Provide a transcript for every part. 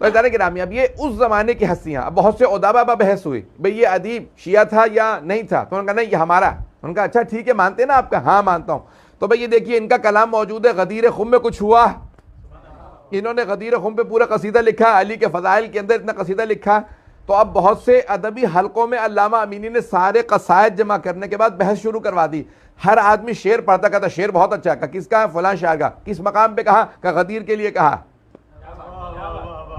جانے گرامی اب یہ اس زمانے کی ہستیاں. اب بہت سے ادبا بحث ہوئی بھئی یہ ادیب شیعہ تھا یا نہیں تھا, تو انہوں نے کہا نہیں یہ ہمارا. ان کا اچھا ٹھیک ہے مانتے ہیں نا آپ کا؟ ہاں مانتا ہوں. تو بھئی یہ دیکھیے ان کا کلام موجود ہے غدیر خم میں کچھ ہوا, انہوں نے غدیر خم پہ پورا قصیدہ لکھا, علی کے فضائل کے اندر اتنا قصیدہ لکھا. تو اب بہت سے ادبی حلقوں میں علامہ امینی نے سارے قصائد جمع کرنے کے بعد بحث شروع کروا دی. ہر آدمی شعر پڑھتا, کہتا شعر بہت اچھا ہے, کس کا ہے؟ فلاں شاعر کا. کس مقام پہ کہا؟ کہ غدیر کے لیے کہا.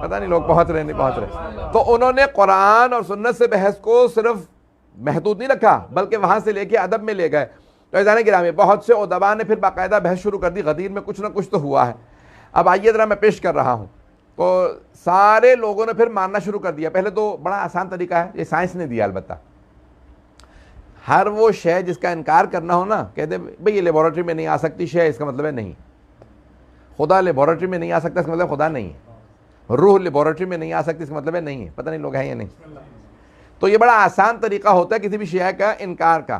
پتہ نہیں لوگ پہنچ رہے نہیں پہنچ رہے. تو انہوں نے قرآن اور سنت سے بحث کو صرف محدود نہیں رکھا بلکہ وہاں سے لے کے ادب میں لے گئے. تو عزیزان گرامی بہت سے ادبا نے پھر باقاعدہ بحث شروع کر دی, غدیر میں کچھ نہ کچھ تو ہوا ہے. اب آئیے ذرا میں پیش کر رہا ہوں. تو سارے لوگوں نے پھر ماننا شروع کر دیا. پہلے تو بڑا آسان طریقہ ہے, یہ سائنس نے دیا البتہ. ہر وہ شے جس کا انکار کرنا ہو نا, کہتے بھئی یہ لیبارٹری میں نہیں آ سکتی شے, اس کا مطلب ہے نہیں. خدا لیبارٹری میں نہیں آ سکتا, اس کا مطلب خدا نہیں ہے. روح لیبارٹری میں نہیں آ سکتی, اس کا مطلب ہے نہیں ہے. پتہ نہیں لوگ ہیں یا نہیں. تو یہ بڑا آسان طریقہ ہوتا ہے کسی بھی شے کا انکار کا.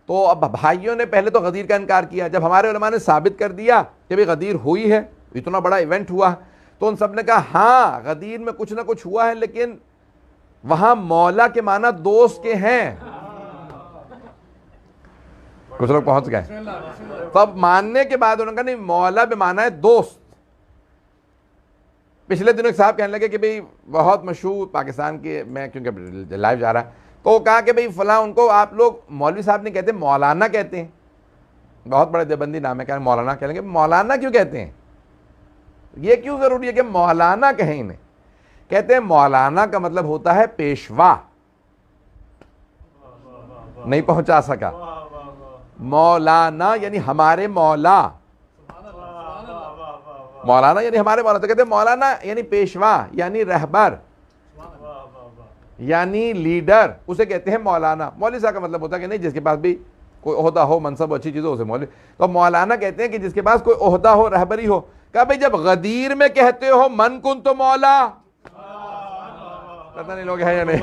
تو اب بھائیوں نے پہلے تو غدیر کا انکار کیا. جب ہمارے علماء نے ثابت کر دیا کہ بھئی غدیر ہوئی ہے, اتنا بڑا ایونٹ ہوا, تو ان سب نے کہا ہاں غدیر میں کچھ نہ کچھ ہوا ہے, لیکن وہاں مولا کے معنی دوست کے ہیں. کچھ لوگ پہنچ گئے. تو اب ماننے کے بعد انہوں نے کہا نہیں مولا بے معنی ہے دوست. پچھلے دنوں ایک صاحب کہنے لگے کہ بھئی بہت مشہور پاکستان کے, میں کیونکہ لائیو جا رہا ہے, تو کہا کہ بھئی فلاں ان کو آپ لوگ مولوی صاحب نہیں کہتے مولانا کہتے ہیں. بہت بڑے دیوبندی نام ہے, کہ مولانا کہیں گے. مولانا کیوں کہتے ہیں؟ یہ کیوں ضروری ہے کہ مولانا کہیں انہیں؟ کہتے ہیں مولانا کا مطلب ہوتا ہے پیشوا. نہیں پہنچا سکا. مولانا یعنی ہمارے مولا. مولانا یعنی ہمارے مولا. تو کہتے ہیں مولانا یعنی پیشوا, یعنی رہبر, یعنی لیڈر, اسے کہتے ہیں مولانا. مولوی صاحب کا مطلب ہوتا ہے کہ نہیں جس کے پاس بھی کوئی عہدہ ہو, منصب ہو, اچھی چیز ہو, اسے مولوی. تو مولانا کہتے ہیں کہ جس کے پاس کوئی عہدہ ہو, رہبری ہو. کہا بھئی جب غدیر میں کہتے ہو من کن تو مولا, پتہ نہیں لوگ ہیں یا نہیں,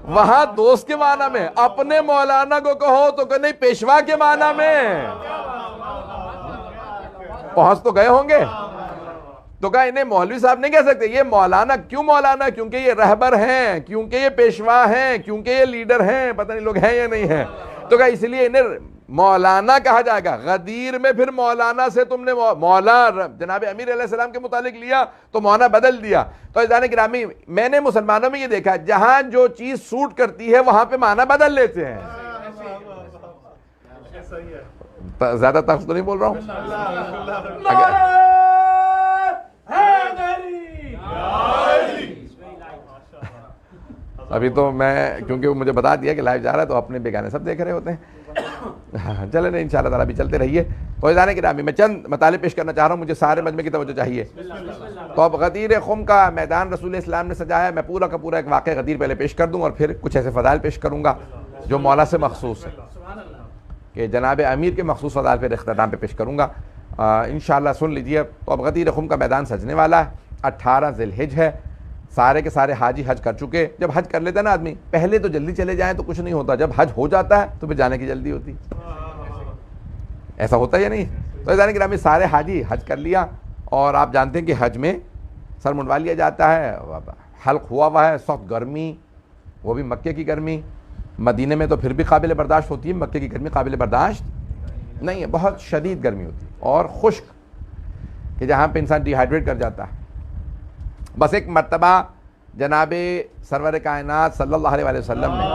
وہاں دوست کے معنی میں. اپنے مولانا کو کہو تو کہ نہیں پیشوا کے معنی میں. پہنچ تو گئے ہوں گے. تو کہا انہیں مولوی صاحب نہیں کہہ سکتے, یہ مولانا. کیوں مولانا؟ کیونکہ یہ رہبر ہیں, کیونکہ یہ پیشوا ہیں, کیونکہ یہ لیڈر ہیں. پتہ نہیں لوگ ہیں یا نہیں ہیں. تو کہا اس لیے انہیں مولانا کہا جائے گا. غدیر میں پھر مولانا سے تم نے مولا جناب امیر علیہ السلام کے متعلق لیا تو مولانا بدل دیا. تو عزیزان گرامی میں نے مسلمانوں میں یہ دیکھا, جہاں جو چیز سوٹ کرتی ہے وہاں پہ معنی بدل لیتے ہیں. زیادہ تخت تو نہیں بول رہا ہوں. ابھی تو میں کیونکہ وہ مجھے بتا دیا کہ لائیو جا رہا ہے تو اپنے بیگانے سب دیکھ رہے ہوتے ہیں. چلے نہیں انشاءاللہ تعالیٰ بھی چلتے رہیے. تو عزیزان گرامی میں چند مطالب پیش کرنا چاہ رہا ہوں, مجھے سارے مجمع کی توجہ چاہیے. تو اب غدیر خم کا میدان رسول اسلام نے سجایا. میں پورا کا پورا ایک واقعہ غدیر پہلے پیش کر دوں اور پھر کچھ ایسے فضائل پیش کروں گا جو مولا سے مخصوص ہے, کہ جناب امیر کے مخصوص فضائل پہ اختتام پہ پیش کروں گا انشاءاللہ. سن لیجیے. تو اب غدیر خم کا میدان سجنے والا ہے. 18 ذی الحجہ ہے. سارے کے سارے حاجی حج کر چکے. جب حج کر لیتا ہے نا آدمی, پہلے تو جلدی چلے جائیں تو کچھ نہیں ہوتا, جب حج ہو جاتا ہے تو پھر جانے کی جلدی ہوتی. ایسا ہوتا ہے یا نہیں؟ تو عزیزان گرامی سارے حاجی حج کر لیا, اور آپ جانتے ہیں کہ حج میں سر منڈوا لیا جاتا ہے. حلق ہوا ہے, سخت گرمی, وہ بھی مکے کی گرمی. مدینے میں تو پھر بھی قابل برداشت ہوتی ہے, مکے کی گرمی قابل برداشت نہیں ہے. بہت شدید گرمی ہوتی ہے اور خشک, کہ جہاں پہ انسان ڈی ہائیڈریٹ کر جاتا ہے. بس ایک مرتبہ جناب سرور کائنات صلی اللہ علیہ وسلم نے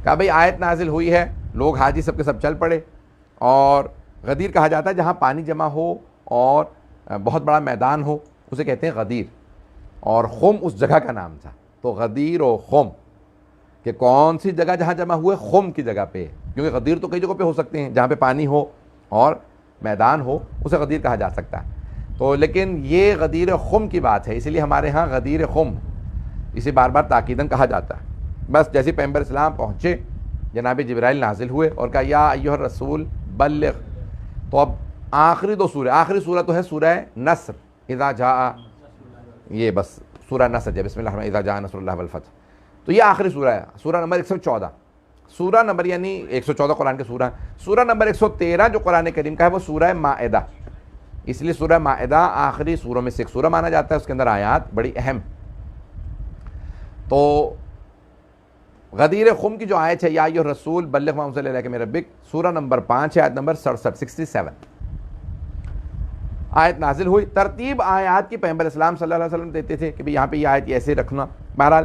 کہا بھئی آیت نازل ہوئی ہے. لوگ حاجی سب کے سب چل پڑے, اور غدیر کہا جاتا ہے جہاں پانی جمع ہو اور بہت بڑا میدان ہو, اسے کہتے ہیں غدیر. اور خم اس جگہ کا نام تھا. تو غدیر و خم, کہ کون سی جگہ جہاں جمع ہوئے, خم کی جگہ پہ. کیونکہ غدیر تو کئی جگہوں پہ ہو سکتے ہیں, جہاں پہ پانی ہو اور میدان ہو اسے غدیر کہا جا سکتا ہے. تو لیکن یہ غدیر خم کی بات ہے, اسی لیے ہمارے ہاں غدیر خم اسے بار بار تاکیداً کہا جاتا ہے. بس جیسے پیغمبر اسلام پہنچے, جناب جبرائیل نازل ہوئے اور کہا یا ایھا الرسول بلغ. تو اب آخری سورہ تو ہے سورہ نصر, اذا جاء, یہ بس سورہ نصر ہے, بسم اللہ الرحمن الرحیم, اذا جاء نصر اللہ والفتح. تو یہ آخری سورہ ہے, سورہ نمبر 114. سورہ نمبر یعنی 114 قرآن کے سورہ، سورہ نمبر 113 جو قرآن کریم کا ہے وہ سورہ مائدہ، اس لیے سورہ مائدہ آخری سوروں میں سے ایک سورہ مانا جاتا ہے، اس کے اندر آیات بڑی اہم. تو غدیر خم کی جو آیت ہے یا ایھا الرسول بلغ ما انزل الیک من ربک، سورہ نمبر 5 آیت نمبر 67 آیت نازل ہوئی. ترتیب آیات کی پیغمبر اسلام صلی اللہ علیہ وسلم دیتے تھے کہ بھئی یہاں پہ یہ آیت ایسے رکھنا. بہرحال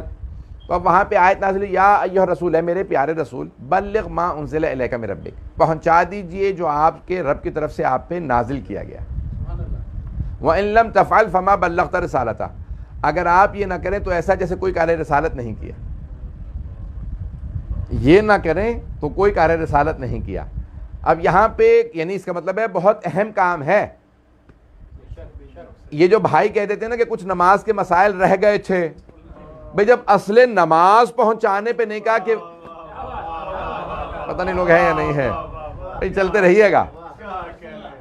تو اب وہاں پہ آیت نازل ہوئی یا ایھا الرسول، ہے میرے پیارے رسول، بلغ ما انزل الیک من ربک، پہنچا دیجئے جو آپ کے رب کی طرف سے آپ پہ نازل کیا گیا. وَإِن لَمْ تَفْعَلْ فَمَا بَلَّغْتَ رِسَالَتَهُ، اگر آپ یہ نہ کریں تو ایسا جیسے کوئی کار رسالت نہیں کیا. یہ نہ کریں تو کوئی کار رسالت نہیں کیا. اب یہاں پہ یعنی اس کا مطلب ہے بہت اہم کام ہے. یہ جو بھائی کہہ دیتے ہیں نا کہ کچھ نماز کے مسائل رہ گئے تھے، بھئی جب اصل نماز پہنچانے پہ نہیں کہا کہ پتہ نہیں لوگ ہیں یا نہیں ہے، بھئی چلتے رہیے گا.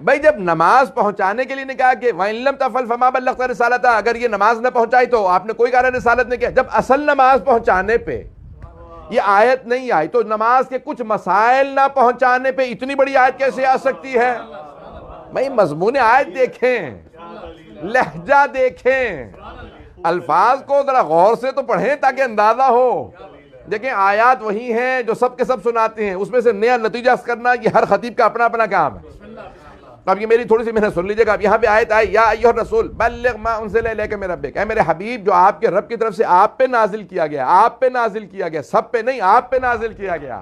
بھئی جب نماز پہنچانے کے لیے نہیں کہا کہ وَإِن لَمْ تَفْعَلْ فَمَا بَلَّغْتَ رِسَالَتَهُ، اگر یہ نماز نہ پہنچائی تو آپ نے کوئی کار رسالت نہیں کیا. جب اصل نماز پہنچانے پہ یہ آیت نہیں آئی تو نماز کے کچھ مسائل نہ پہنچانے پہ اتنی بڑی آیت کیسے آ سکتی ہے؟ بھئی مضمون آیت دیکھیں، لہجہ دیکھیں، الفاظ کو ذرا غور سے تو پڑھیں تاکہ اندازہ ہو. دیکھیں آیات وہی ہیں جو سب کے سب سناتے ہیں، اس میں سے نیا نتیجہ کرنا یہ ہر خطیب کا اپنا اپنا کام ہے. اب یہ میری تھوڑی سی محنت سن لیجیے گا. اب یہاں پہ آیت آئی یا ایھا الرسول بلغ ما انزل الیک من ربک، اے میرے حبیب جو آپ کے رب کی طرف سے آپ پہ نازل کیا گیا، آپ پہ نازل کیا گیا، سب پہ نہیں، آپ پہ نازل کیا گیا،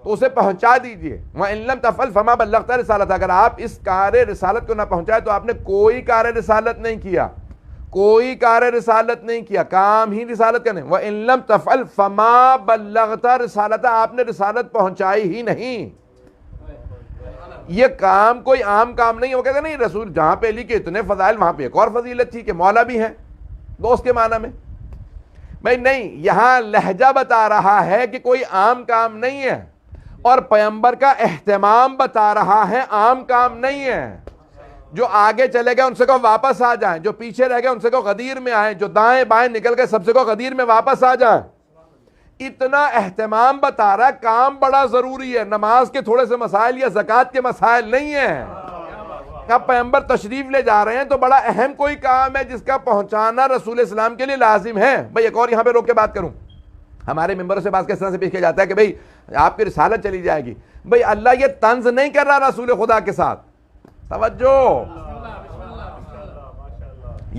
تو اسے پہنچا دیجئے. وَإِن لَمْ تَفْعَلْ فَمَا بَلَّغْتَ رِسَالَتَهُ، اگر آپ اس کار رسالت کو نہ پہنچائے تو آپ نے کوئی کار رسالت نہیں کیا، کوئی کار رسالت نہیں کیا، کام ہی رسالت کا نہیں. وَإِن لَمْ تَفْعَلْ فَمَا بَلَّغْتَ رِسَالَتَهُ، آپ نے رسالت پہنچائی ہی نہیں. یہ کام کوئی عام کام نہیں. وہ کہتے نہیں رسول جہاں پہ علی کے اتنے فضائل وہاں پہ ایک اور فضیلت تھی کہ مولا بھی ہیں، دوست کے معنی میں. بھائی نہیں، یہاں لہجہ بتا رہا ہے کہ کوئی عام کام نہیں ہے، اور پیغمبر کا اہتمام بتا رہا ہے، عام کام نہیں ہے. جو آگے چلے گئے ان سے کہو واپس آ جائیں، جو پیچھے رہ گئے ان سے کہو غدیر میں آئیں، جو دائیں بائیں نکل گئے سب سے کہو غدیر میں واپس آ جائیں. اتنا اہتمام بتا رہا ہے، کام بڑا ضروری ہے. نماز کے تھوڑے سے مسائل یا زکوٰۃ کے مسائل نہیں ہیں. اب پیغمبر تشریف لے جا رہے ہیں تو بڑا اہم کوئی کام ہے جس کا پہنچانا رسول اسلام کے لیے لازم ہے. بھئی ایک اور یہاں پہ روک کے بات کروں، ہمارے ممبروں سے بات کس طرح سے پیش کیا جاتا ہے کہ بھئی آپ کی رسالت چلی جائے گی. بھئی اللہ یہ طنز نہیں کر رہا رسول خدا کے ساتھ، توجہ.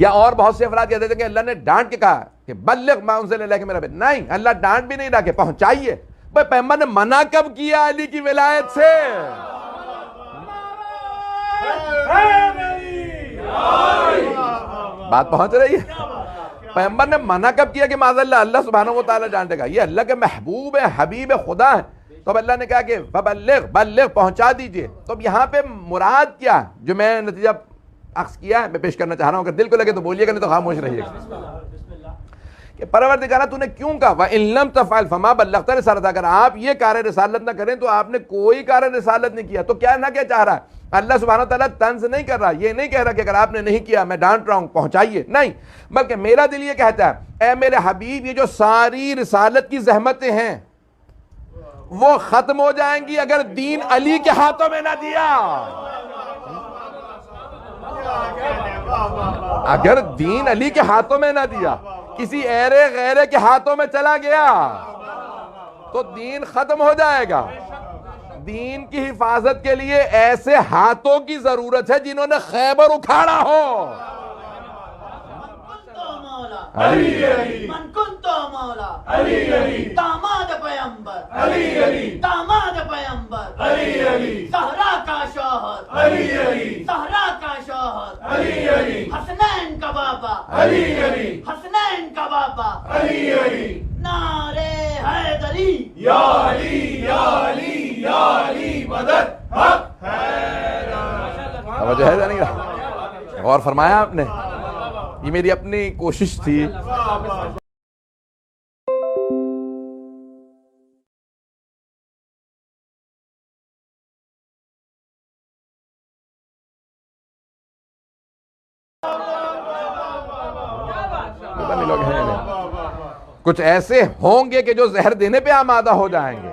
یا اور بہت سے افراد کہتے تھے کہ اللہ نے ڈانٹ کے کہا کہ بلغ ما انزل الیک من ربک، نہیں، اللہ ڈانٹ بھی نہیں رہا کہ پہنچائیے. بھئی پیغمبر نے منع کب کیا علی کی ولایت سے؟ بات پہنچ رہی ہے؟ پیغمبر نے منع کب کیا کہ معاذ اللہ اللہ سبحانہ و تعالیٰ ڈانٹے گا؟ یہ اللہ کے محبوب ہے، حبیب خدا ہے. تو اب اللہ نے کہا کہ بلغ پہنچا دیجئے. تو اب یہاں پہ مراد کیا جو میں نتیجہ عکس کیا ہے میں پیش کرنا چاہ رہا ہوں. اگر دل کو لگے تو بولیے گا، نہیں تو خاموش رہیے گا. کہ پروردگارہ تو نے کیوں کہا وَإِن لَمْ تَفْعَلْ فَمَا بَلَّغْتَ رِسَالَتَهُ، اگر آپ یہ کار رسالت نہ کریں تو آپ نے کوئی کار رسالت نہیں کیا. تو کیا نہ کیا چاہ رہا ہے؟ اللہ سبحانہ وتعالیٰ طنز نہیں کر رہا، یہ نہیں کہہ رہا کہ اگر آپ نے نہیں کیا میں ڈانٹ رہا ہوں پہنچائیے، نہیں، بلکہ میرا دل یہ کہتا ہے اے میرے حبیب یہ جو ساری رسالت کی زحمتیں ہیں وہ ختم ہو جائیں گی اگر دین علی کے ہاتھوں میں نہ دیا. اگر دین علی کے ہاتھوں میں نہ دیا، کسی ایرے غیرے کے ہاتھوں میں چلا گیا تو دین ختم ہو جائے گا. دین کی حفاظت کے لیے ایسے ہاتھوں کی ضرورت ہے جنہوں نے خیبر اکھاڑا ہو. علی علی من کنتو مولا، علی علی داماد پیغمبر، علی علی داماد پیغمبر، علی علی زہرا کا شوہر، علی علی زہرا کا شوہر، علی علی حسنین کا بابا، علی علی حسنین کا بابا، علی علی نعرے حیدری یا علی یا علی یا علی مدد حق حیدر. توجہ ہے نہیں رہا؟ غور فرمایا آپ نے؟ یہ میری اپنی کوشش تھی. لوگ ہیں کچھ ایسے ہوں گے کہ جو زہر دینے پہ آمادہ ہو جائیں گے.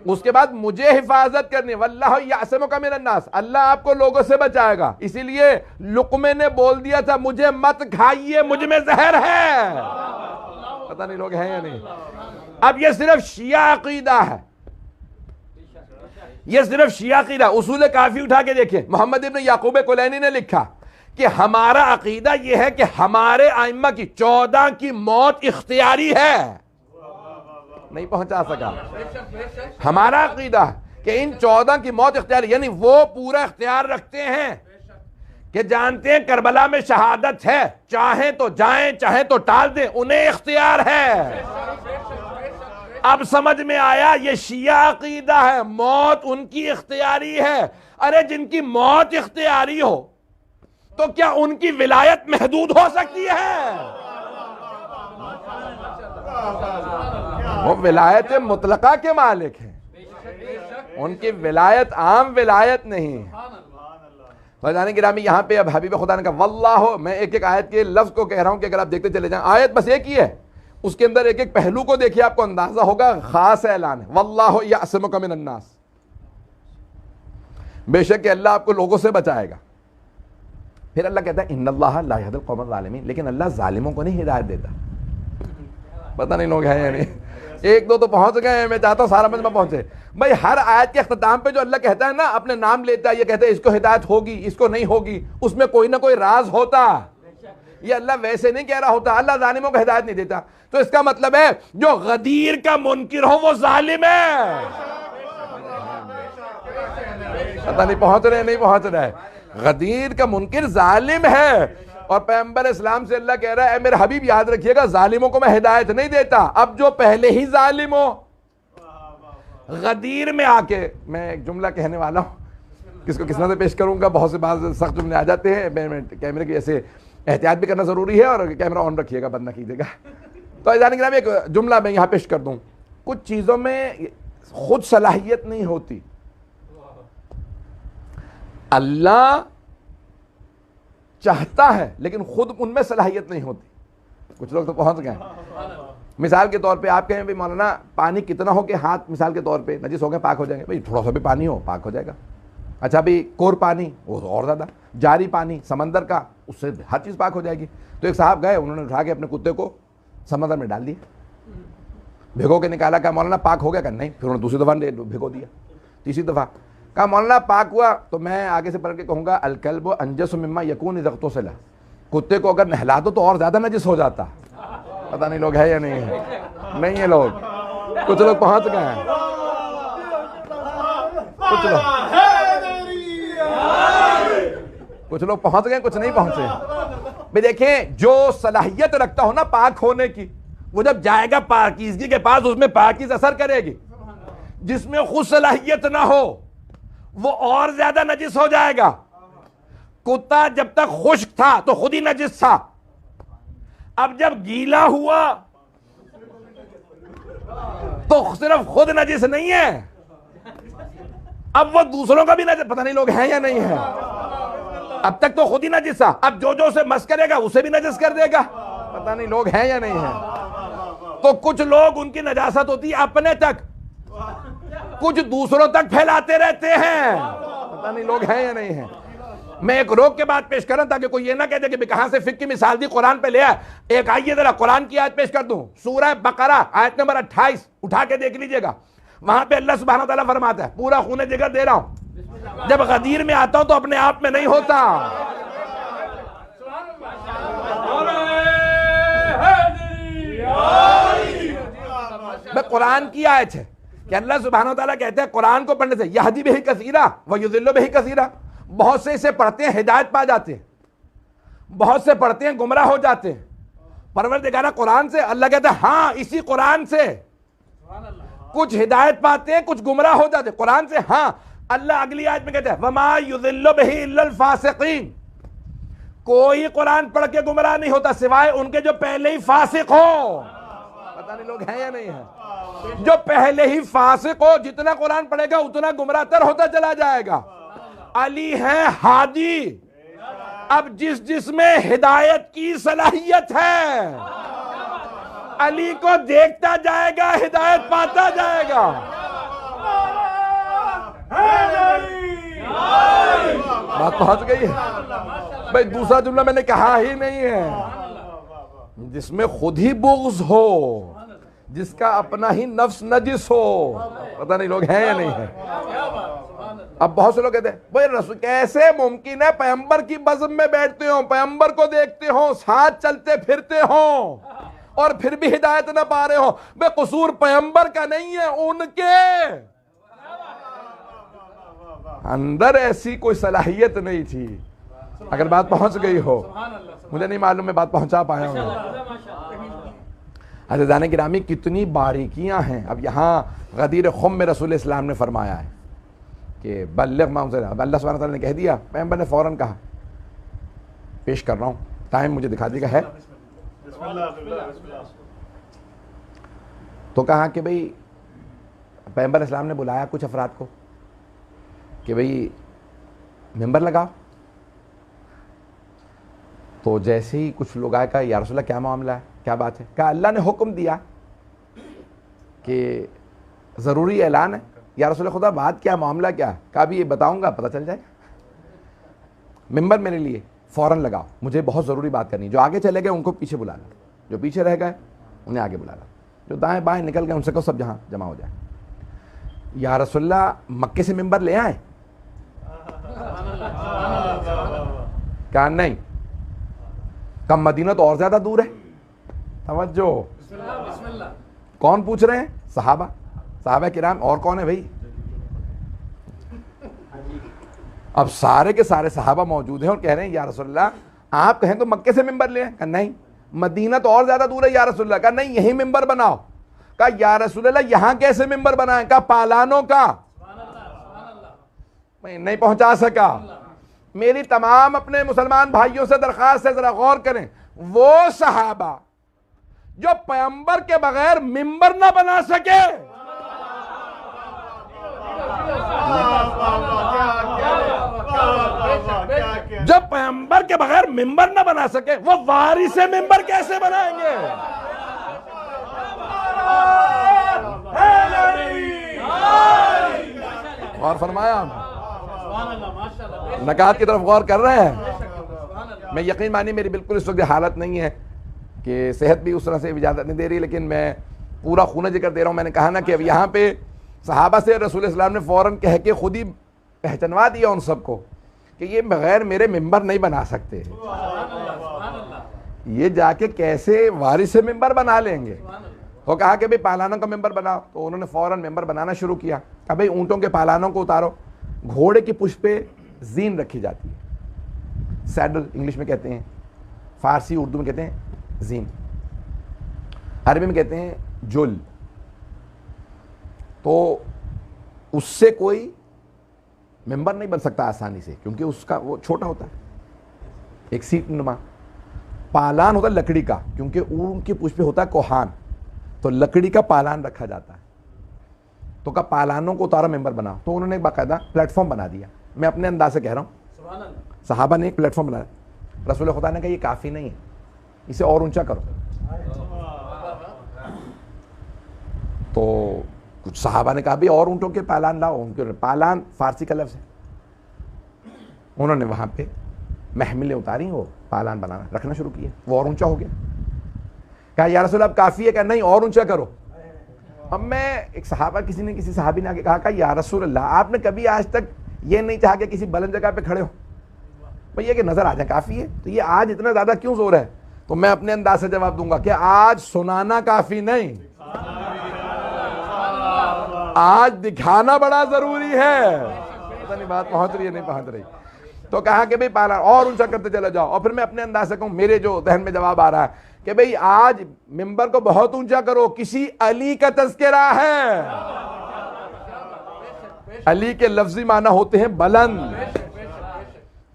اس کے بعد مجھے حفاظت کرنی, واللہ یعصمک من الناس, اللہ آپ کو لوگوں سے بچائے گا. اسی لیے لقمے نے بول دیا تھا مجھے مت کھائیے, مجھ میں زہر ہے. پتہ نہیں لوگ ہیں یا نہیں. اب یہ صرف شیعہ عقیدہ ہے, یہ صرف شیعہ عقیدہ. اصول کافی اٹھا کے دیکھیں, محمد ابن یعقوب کلینی نے لکھا کہ ہمارا عقیدہ یہ ہے کہ ہمارے ائمہ کی 14 کی موت اختیاری ہے. نہیں پہنچا سکا. ہمارا عقیدہ ہے کہ ان 14 کی موت اختیاری, یعنی وہ پورا اختیار رکھتے ہیں کہ جانتے ہیں کربلا میں شہادت ہے, چاہیں تو جائیں چاہیں تو ٹال دیں, انہیں اختیار ہے. اب سمجھ میں آیا یہ شیعہ عقیدہ ہے, موت ان کی اختیاری ہے. ارے جن کی موت اختیاری ہو تو کیا ان کی ولایت محدود ہو سکتی ہے؟ وہ ولایت مطلقہ کے مالک ہیں, ان کی ولایت عام ولایت نہیں. فضان گرامی یہاں پہ اب حبیب خدا نے کہا واللہ, میں ایک ایک آیت کے لفظ کو کہہ رہا ہوں کہ اگر آپ دیکھتے چلے جائیں, آیت بس ایک ہی ہے, اس کے اندر ایک ایک پہلو کو دیکھیے, آپ کو اندازہ ہوگا خاص اعلان ہے. واللہ یعصمک من الناس, بے شک کہ اللہ آپ کو لوگوں سے بچائے گا. پھر اللہ کہتا ہے ان اللہ لا یہدی القوم الظالمین, لیکن اللہ ظالموں کو نہیں ہدایت دیتا. پتہ نہیں لوگ ہیں یا نہیں. ایک دو تو پہنچ گئے ہیں, میں چاہتا ہوں سارا مجمع پہنچے. بھائی ہر آیت کے اختتام پہ جو اللہ کہتا ہے نا, اپنے نام لیتا ہے, یہ کہتا ہے اس کو ہدایت ہوگی اس کو نہیں ہوگی, اس میں کوئی نہ کوئی راز ہوتا. یہ اللہ ویسے نہیں کہہ رہا ہوتا اللہ ظالموں کو ہدایت نہیں دیتا. تو اس کا مطلب ہے جو غدیر کا منکر ہو وہ ظالم ہے. پتہ نہیں پہنچ رہے نہیں پہنچ رہے. غدیر کا منکر ظالم ہے, اور پیغمبر اسلام سے اللہ کہہ رہا ہے اے میرے حبیب یاد رکھیے گا ظالموں کو میں ہدایت نہیں دیتا. اب جو پہلے ہی ظالم ہو, غدیر میں آ کے, میں ایک جملہ کہنے والا ہوں, کس کو کس طرح سے پیش کروں گا, بہت سے بعض سخت جملے آ جاتے ہیں. میں کیمرے کی ایسے احتیاط بھی کرنا ضروری ہے, اور کیمرہ آن رکھیے گا, بند نہ کیجیے گا. تو عزیزان گرامی ایک جملہ میں یہاں پیش کر دوں. کچھ چیزوں میں خود صلاحیت نہیں ہوتی, اللہ چاہتا ہے لیکن خود ان میں صلاحیت نہیں ہوتی. کچھ لوگ تو پہنچ گئے. مثال کے طور پہ آپ کہیں بھی مولانا پانی کتنا ہو کہ ہاتھ مثال کے طور پہ نجس ہو گئے پاک ہو جائیں گے. بھائی تھوڑا سا بھی پانی ہو پاک ہو جائے گا. اچھا بھی کور پانی وہ تو اور زیادہ, جاری پانی سمندر کا, اس سے ہر چیز پاک ہو جائے گی. تو ایک صاحب گئے, انہوں نے اٹھا کے اپنے کتے کو سمندر میں ڈال دیا, بھگو کے نکالا. کہا مولانا پاک ہو گیا؟ کہ نہیں. پھر انہوں نے دوسری دفعہ بھگو دیا, تیسری دفعہ کہا مولانا پاک ہوا. تو میں آگے سے پڑھ کے کہوں گا الکلب انجس مما یکون اذا اغتسل, کتے کو اگر نہلا دو تو اور زیادہ نجس ہو جاتا. پتہ نہیں لوگ ہے یا نہیں ہے. نہیں ہے لوگ, کچھ لوگ پہنچ گئے ہیں. کچھ لوگ پہنچ گئے, کچھ نہیں پہنچے. بھئی دیکھیں جو صلاحیت رکھتا ہو نا پاک ہونے کی, وہ جب جائے گا پاکیزگی کے پاس اس میں پاکیز اثر کرے گی. جس میں خود صلاحیت نہ ہو وہ اور زیادہ نجس ہو جائے گا. کتا جب تک خشک تھا تو خود ہی نجس تھا, اب جب گیلا ہوا تو صرف خود نجس نہیں ہے, اب وہ دوسروں کا بھی نجس. پتہ نہیں لوگ ہیں یا نہیں ہیں. اب تک تو خود ہی نجس تھا, اب جو اسے مس کرے گا اسے بھی نجس کر دے گا. پتہ نہیں لوگ ہیں یا نہیں ہیں. تو کچھ لوگ ان کی نجاست ہوتی ہے اپنے تک, کچھ دوسروں تک پھیلاتے رہتے ہیں. پتہ نہیں لوگ ہیں یا نہیں ہیں. میں ایک روک کے بات پیش کروں تاکہ کوئی یہ نہ کہتے کہ کہاں سے فقہ کی مثال دی, قرآن پہ لے آئے. ایک آئیے ذرا قرآن کی آیت پیش کر دوں, سورہ بقرہ آیت نمبر 28 اٹھا کے دیکھ لیجئے گا. وہاں پہ اللہ سبحانہ وتعالیٰ فرماتا ہے, پورا خون جگر دے رہا ہوں, جب غدیر میں آتا ہوں تو اپنے آپ میں نہیں ہوتا. میں قرآن کی آیت ہے کہ اللہ سبحانہ وتعالیٰ کہتے ہیں قرآن کو پڑھنے سے یہدی بہ کثیرا ویضل بہ کثیرا, بہت سے اسے پڑھتے ہیں ہدایت پا جاتے ہیں, بہت سے پڑھتے ہیں گمراہ ہو جاتے ہیں. پروردگارہ قرآن سے اللہ کہتا ہے ہاں اسی قرآن سے کچھ ہدایت پاتے ہیں کچھ گمراہ ہو جاتے ہیں. قرآن سے ہاں. اللہ اگلی آیت میں کہتا ہے وما یضل بہ الا الفاسقین, کوئی قرآن پڑھ کے گمراہ نہیں ہوتا سوائے ان کے جو پہلے ہی فاسق ہو. پتہ نہیں لوگ ہیں یا نہیں ہیں. جو پہلے ہی فاسق ہو جتنا قرآن پڑھے گا اتنا گمراہ تر ہوتا چلا جائے گا. علی ہے ہادی. اب جس میں ہدایت کی صلاحیت ہے علی کو دیکھتا جائے گا، ہدایت پاتا جائے گا۔ بات پہنچ گئی ہے بھائی؟ دوسرا جملہ میں نے کہا ہی نہیں ہے۔ جس میں خود ہی بغض ہو، جس کا اپنا ہی نفس نجس ہو، پتہ نہیں لوگ ہیں یا نہیں ہیں۔ اب بہت سے لوگ کہتے ہیں بھائی رسول کیسے ممکن ہے پیغمبر کی بزم میں بیٹھتے ہوں، پیغمبر کو دیکھتے ہوں، ساتھ چلتے پھرتے ہوں، اور پھر بھی ہدایت نہ پا رہے ہوں؟ بے قصور پیغمبر کا نہیں ہے، ان کے اندر ایسی کوئی صلاحیت نہیں تھی۔ اگر بات پہنچ گئی ہو، مجھے نہیں معلوم میں بات پہنچا پایا ہوں۔ عزیزان گرامی، کتنی باریکیاں ہیں۔ اب یہاں غدیر خم میں رسول اسلام نے فرمایا ہے کہ بلغ ما انزل، اب اللہ سبحانہ وتعالیٰ نے کہہ دیا، پیغمبر نے فوراً کہا، پیش کر رہا ہوں، ٹائم مجھے دکھا دیے گا ہے تو کہا کہ بھئی پیغمبر اسلام نے بلایا کچھ افراد کو کہ بھئی ممبر لگاؤ۔ تو جیسے ہی کچھ لوگ آئے، کہا یا رسول اللہ کیا معاملہ ہے، کیا بات ہے؟ کہا اللہ نے حکم دیا کہ ضروری اعلان ہے۔ یا رسول خدا بات کیا، معاملہ کیا؟ کہا بھی یہ بتاؤں گا پتہ چل جائے گا۔ ممبر میرے لیے فوراً لگاؤ، مجھے بہت ضروری بات کرنی ہے۔ جو آگے چلے گئے ان کو پیچھے بلا لا، جو پیچھے رہ گئے انہیں آگے بلا لا، جو دائیں بائیں نکل گئے ان سے کہو سب جہاں جمع ہو جائے۔ یا رسول اللہ مکے سے ممبر لے آئے؟ کہا نہیں۔ کم مدینہ تو اور زیادہ دور ہے۔ توجہ، کون پوچھ رہے ہیں؟ صحابہ کرام۔ اور کون ہے بھائی؟ اب سارے کے سارے صحابہ موجود ہیں اور کہہ رہے ہیں یا رسول اللہ آپ کہیں تو مکے سے ممبر لیں۔ کہا نہیں، مدینہ تو اور زیادہ دور ہے یا رسول اللہ۔ کہا نہیں، یہی ممبر بناؤ۔ کہا یا رسول اللہ یہاں کیسے ممبر بنائیں؟ کہا پالانوں کا۔ میں نہیں پہنچا سکا۔ میری تمام اپنے مسلمان بھائیوں سے درخواست ہے، ذرا غور کریں، وہ صحابہ جو پیغمبر کے بغیر ممبر نہ بنا سکے، جب پیغمبر کے بغیر ممبر نہ بنا سکے، وہ وارث ممبر کیسے بنائیں گے؟ غور فرمایا؟ نکات کی طرف غور کر رہے ہیں؟ میں یقین مانی میری بالکل اس وقت حالت نہیں ہے کہ صحت بھی اس طرح سے اجازت نہیں دے رہی، لیکن میں پورا خونہ ذکر دے رہا ہوں۔ میں نے کہا نا کہ اب یہاں پہ صحابہ سے رسول اسلام نے فوراً کہہ کے خود ہی پہچنوا دیا ان سب کو کہ یہ بغیر میرے ممبر نہیں بنا سکتے، یہ جا کے کیسے وارث ممبر بنا لیں گے؟ تو کہا کہ بھئی پالانوں کا ممبر بناؤ۔ تو انہوں نے فوراً ممبر بنانا شروع کیا۔ کہا بھئی اونٹوں کے پالانوں کو اتارو۔ گھوڑے کی پشت پہ زین رکھی جاتی ہے، سیڈل انگلش میں کہتے ہیں، فارسی اردو میں کہتے ہیں زین، عربی میں کہتے ہیں جل۔ تو اس سے کوئی ممبر نہیں بن سکتا آسانی سے، کیونکہ اس کا وہ چھوٹا ہوتا ہے، ایک سیٹ نما۔ پالان ہوتا ہے لکڑی کا، کیونکہ اونٹ کی پشت پہ ہوتا ہے کوہان، تو لکڑی کا پالان رکھا جاتا ہے۔ تو کہا پالانوں کو اتارا ممبر بنا۔ تو انہوں نے ایک باقاعدہ پلیٹ فارم بنا دیا۔ میں اپنے انداز سے کہہ رہا ہوں، صحابہ نے ایک پلیٹ فارم بنایا۔ رسول خدا نے کہا یہ کافی نہیں ہے، اسے اور اونچا کرو۔ تو کچھ صحابہ نے کہا بھی اور اونٹوں کے پالان لاؤ۔ ان کے پالان فارسی کا لفظ ہے۔ انہوں نے وہاں پہ محملیں اتاری، وہ پالان بنانا رکھنا شروع کیا، وہ اور اونچا ہو گیا۔ کہا یا رسول اللہ اب کافی ہے؟ کہا نہیں، اور اونچا کرو۔ اب میں ایک صحابہ، کسی صحابی نے آگے کہا کہ یا رسول اللہ آپ نے کبھی آج تک یہ نہیں چاہا کہ کسی بلند جگہ پہ کھڑے ہو، بھئی یہ کہ نظر آ جائے کافی ہے، تو یہ آج اتنا زیادہ کیوں زور ہے؟ تو میں اپنے انداز سے جواب دوں گا کہ آج سنانا کافی نہیں، آج دکھانا بڑا ضروری ہے۔ پتہ نہیں بات پہنچ رہی ہے نہیں پہنچ رہی؟ تو کہا کہ بھئی پالا اور اونچا کرتے چلے جاؤ۔ اور پھر میں اپنے انداز سے کہوں، میرے جو ذہن میں جواب آ رہا ہے کہ بھئی آج ممبر کو بہت اونچا کرو، کسی علی کا تذکرہ ہے۔ علی کے لفظی معنی ہوتے ہیں بلند،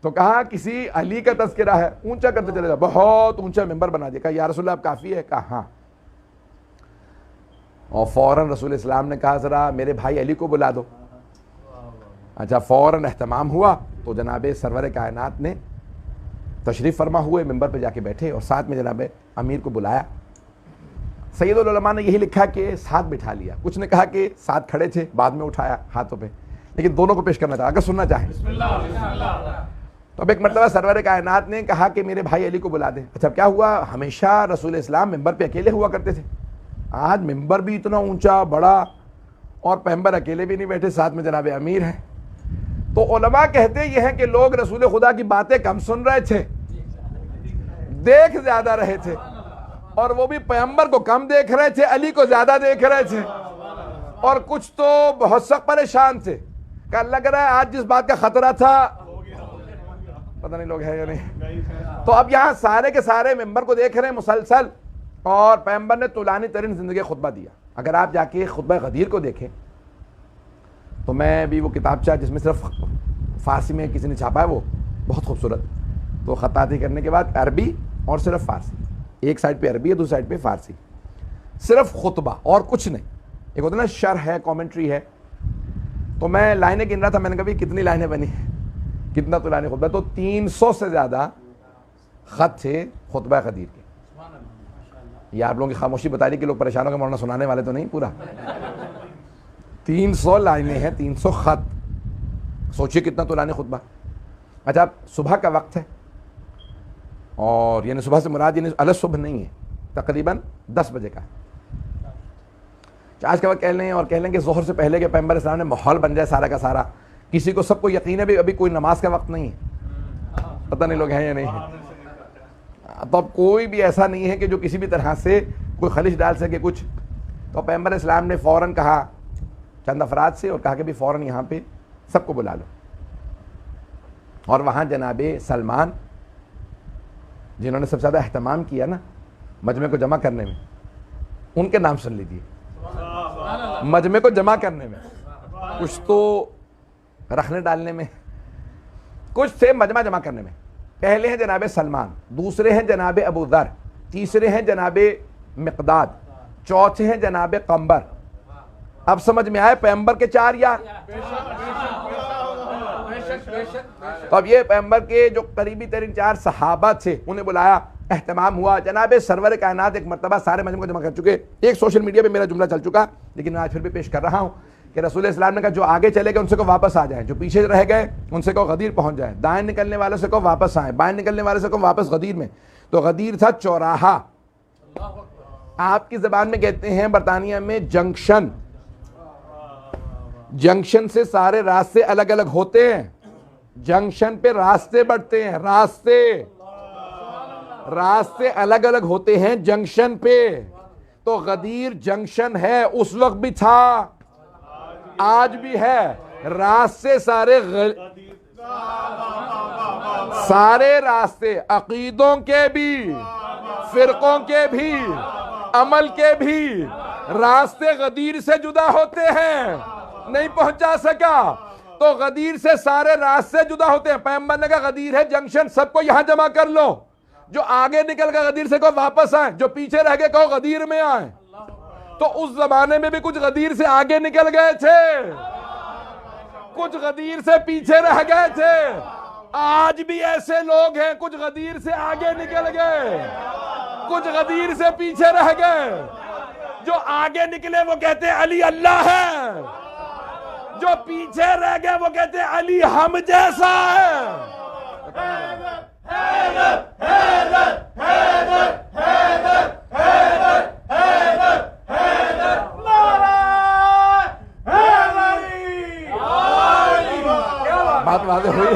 تو کہا کسی علی کا تذکرہ ہے، اونچا کرتے چلے جاؤ، بہت اونچا ممبر بنا دیا۔ کہا یا رسول اللہ اب کافی ہے؟ کہا ہاں۔ اور فوراً رسول اسلام نے کہا ذرا میرے بھائی علی کو بلا دو۔ اچھا، فوراً اہتمام ہوا تو جناب سرور کائنات نے تشریف فرما ہوئے ممبر پہ جا کے بیٹھے اور ساتھ میں جناب امیر کو بلایا۔ سید العلماء نے یہی لکھا کہ ساتھ بٹھا لیا، کچھ نے کہا کہ ساتھ کھڑے تھے بعد میں اٹھایا ہاتھوں پہ، لیکن دونوں کو پیش کرنا چاہا اگر سننا چاہیں۔ تو اب ایک مرتبہ سرور کائنات نے کہا کہ میرے بھائی علی کو بلا دیں۔ اچھا کیا ہوا، ہمیشہ رسول اسلام ممبر پہ اکیلے ہوا کرتے تھے، آج ممبر بھی اتنا اونچا بڑا اور پیغمبر اکیلے بھی نہیں بیٹھے، ساتھ میں جناب امیر ہیں۔ تو علماء کہتے یہ ہیں کہ لوگ رسول خدا کی باتیں کم سن رہے تھے، دیکھ زیادہ رہے تھے، اور وہ بھی پیغمبر کو کم دیکھ رہے تھے، علی کو زیادہ دیکھ رہے تھے، اور کچھ تو بہت سخت پریشان تھے کہ لگ رہا ہے آج جس بات کا خطرہ تھا پتہ نہیں لوگ ہیں یا نہیں۔ تو اب یہاں سارے کے سارے ممبر کو دیکھ رہے ہیں مسلسل، اور پیغمبر نے طولانی ترین زندگی خطبہ دیا۔ اگر آپ جا کے خطبہ غدیر کو دیکھیں تو میں بھی وہ کتابچہ جس میں صرف فارسی میں کسی نے چھاپا ہے وہ بہت خوبصورت، تو خطاطی کرنے کے بعد عربی اور صرف فارسی، ایک سائڈ پہ عربی ہے دوسری سائڈ پہ فارسی، صرف خطبہ اور کچھ نہیں۔ ایک ہوتا ہے نا شرح ہے، کامنٹری ہے، تو میں لائنیں گن رہا تھا، میں نے کہا بھی کتنی لائنیں بنی ہیں، کتنا طولانی خطبہ، تو 300 سے زیادہ خط تھے خطبہ غدیر کے۔ یہ آپ لوگوں کی خاموشی بتا رہی کہ لوگ پریشان ہو کے مولانا سنانے والے تو نہیں، پورا 300 لائنیں ہیں، 300 خط، سوچئے کتنا طولانی خطبہ۔ اچھا صبح کا وقت ہے، اور یعنی صبح سے مراد یعنی الگ صبح نہیں ہے، تقریباً 10 بجے کا ہے، آج کا وقت کہہ لیں، اور کہہ لیں کہ ظہر سے پہلے کے پیغمبر اسلام نے ماحول بن جائے سارا کا سارا، کسی کو سب کو یقین ہے بھی ابھی کوئی نماز کا وقت نہیں ہے، پتہ نہیں لوگ ہیں یا نہیں ہیں، تو اب کوئی بھی ایسا نہیں ہے کہ جو کسی بھی طرح سے کوئی خلش ڈال سکے کچھ۔ تو پیغمبر اسلام نے فوراً کہا چند افراد سے، اور کہا کہ بھی فوراً یہاں پہ سب کو بلا لو، اور وہاں جناب سلمان جنہوں نے سب سے زیادہ اہتمام کیا نا مجمع کو جمع کرنے میں، ان کے نام سن لیجیے، مجمع کو جمع کرنے میں، کچھ تو رکھنے ڈالنے میں، کچھ تھے مجمع جمع کرنے میں۔ پہلے ہیں جناب سلمان، دوسرے ہیں جناب ابو ذر، تیسرے ہیں جناب مقداد، چوتھے ہیں جناب قمبر۔ اب سمجھ میں آئے پیغمبر کے 4 یار، تو اب یہ پیغمبر کے جو قریبی ترین 4 صحابہ تھے انہیں بلایا، اہتمام ہوا، جناب سرور کائنات ایک مرتبہ سارے مجمع کو جمع کر چکے۔ ایک سوشل میڈیا پہ میرا جملہ چل چکا، لیکن میں آج پھر بھی پیش کر رہا ہوں کہ رسول اسلام نے کہا جو آگے چلے گئے ان سے کو واپس آ جائیں، جو پیچھے رہ گئے ان سے کو غدیر پہنچ جائیں، دائیں نکلنے والے سے کو واپس آئیں، بائیں نکلنے والے سے کو واپس غدیر میں۔ تو غدیر تھا چوراہا، آپ کی زبان میں کہتے ہیں برطانیہ میں جنکشن، جنکشن سے سارے راستے الگ الگ ہوتے ہیں، جنکشن پہ راستے بڑھتے ہیں، راستے الگ الگ ہوتے ہیں جنکشن پہ۔ تو غدیر جنکشن ہے، اس وقت بھی تھا، آج بھی ہے، راستے سارے راستے عقیدوں کے بھی، فرقوں کے بھی، عمل کے بھی راستے غدیر سے جدا ہوتے ہیں، نہیں پہنچا سکا تو غدیر سے سارے راستے جدا ہوتے ہیں۔ پیغمبر نے کہا غدیر ہے جنکشن، سب کو یہاں جمع کر لو، جو آگے نکل گئے غدیر سے کو واپس آئیں، جو پیچھے رہ گئے کہو غدیر میں آئیں۔ تو اس زمانے میں بھی کچھ غدیر سے آگے نکل گئے تھے، کچھ غدیر سے پیچھے رہ گئے تھے، آج بھی ایسے لوگ ہیں، کچھ غدیر سے آگے نکل گئے، کچھ غدیر سے پیچھے رہ گئے۔ جو آگے نکلے وہ کہتے ہیں علی اللہ ہے، جو پیچھے رہ گئے وہ کہتے ہیں علی ہم جیسا ہے۔ بات واضح ہوئی؟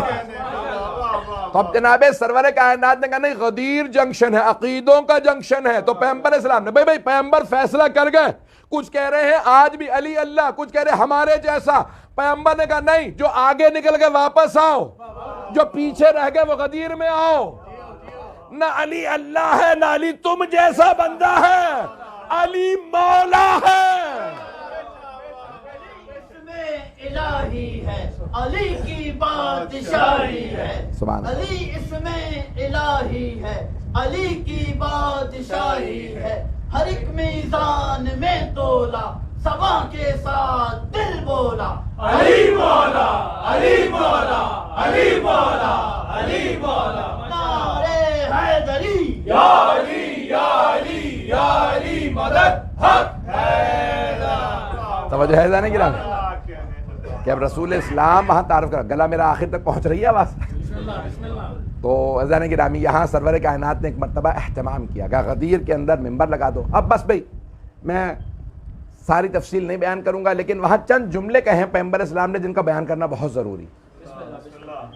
تو اب جناب سرور کائنات نے کہا نہیں غدیر جنکشن ہے، عقیدوں کا جنکشن ہے۔ تو پیغمبر اسلام نے بھائی پیغمبر فیصلہ کر گئے، کچھ کہہ رہے ہیں آج بھی علی اللہ، کچھ کہہ رہے ہیں ہمارے جیسا۔ پیغمبر نے کہا نہیں، جو آگے نکل گئے واپس آؤ، جو پیچھے رہ گئے وہ غدیر میں آؤ۔ نہ علی اللہ ہے، نہ علی تم جیسا بندہ ہے، علی مولا ہے، الہی ہے، علی کی بادشاہی ہے، علی اس میں الہی ہے، علی کی بادشاہی ہے، ہر ایک میزان میں تولا، سبا کے ساتھ دل بولا، علی مولا، علی مولا، علی مولا، علی مولا، نعرے حیدری، یا علی یا علی یا علی مدد، توجہ ہے ذہن گرامی کہ اب رسول اسلام وہاں تعارف کر، گلا میرا آخر تک پہنچ رہی ہے آواز؟ تو ذہن گرامی یہاں سرور کائنات نے ایک مرتبہ اہتمام کیا کہ غدیر کے اندر ممبر لگا دو. اب بس بھائی میں ساری تفصیل نہیں بیان کروں گا، لیکن وہاں چند جملے کہیں پیغمبر اسلام نے جن کا بیان کرنا بہت ضروری،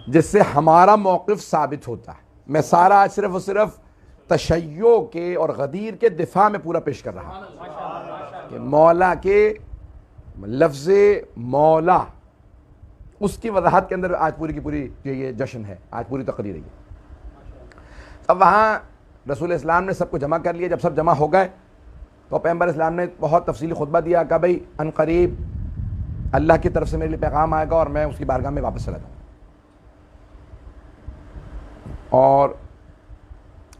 جس سے ہمارا موقف ثابت ہوتا ہے. میں سارا آج صرف اور صرف تشیع کے اور غدیر کے دفاع میں پورا پیش کر رہا ہوں کہ مولا کے لفظ مولا اس کی وضاحت کے اندر آج پوری کی پوری یہ جشن ہے، آج پوری تقریر ہے. اب وہاں رسول اسلام نے سب کو جمع کر لیا. جب سب جمع ہو گئے تو پیغمبر اسلام نے بہت تفصیلی خطبہ دیا کہ بھائی ان قریب اللہ کی طرف سے میرے لیے پیغام آئے گا اور میں اس کی بارگاہ میں واپس چلا جاؤں، اور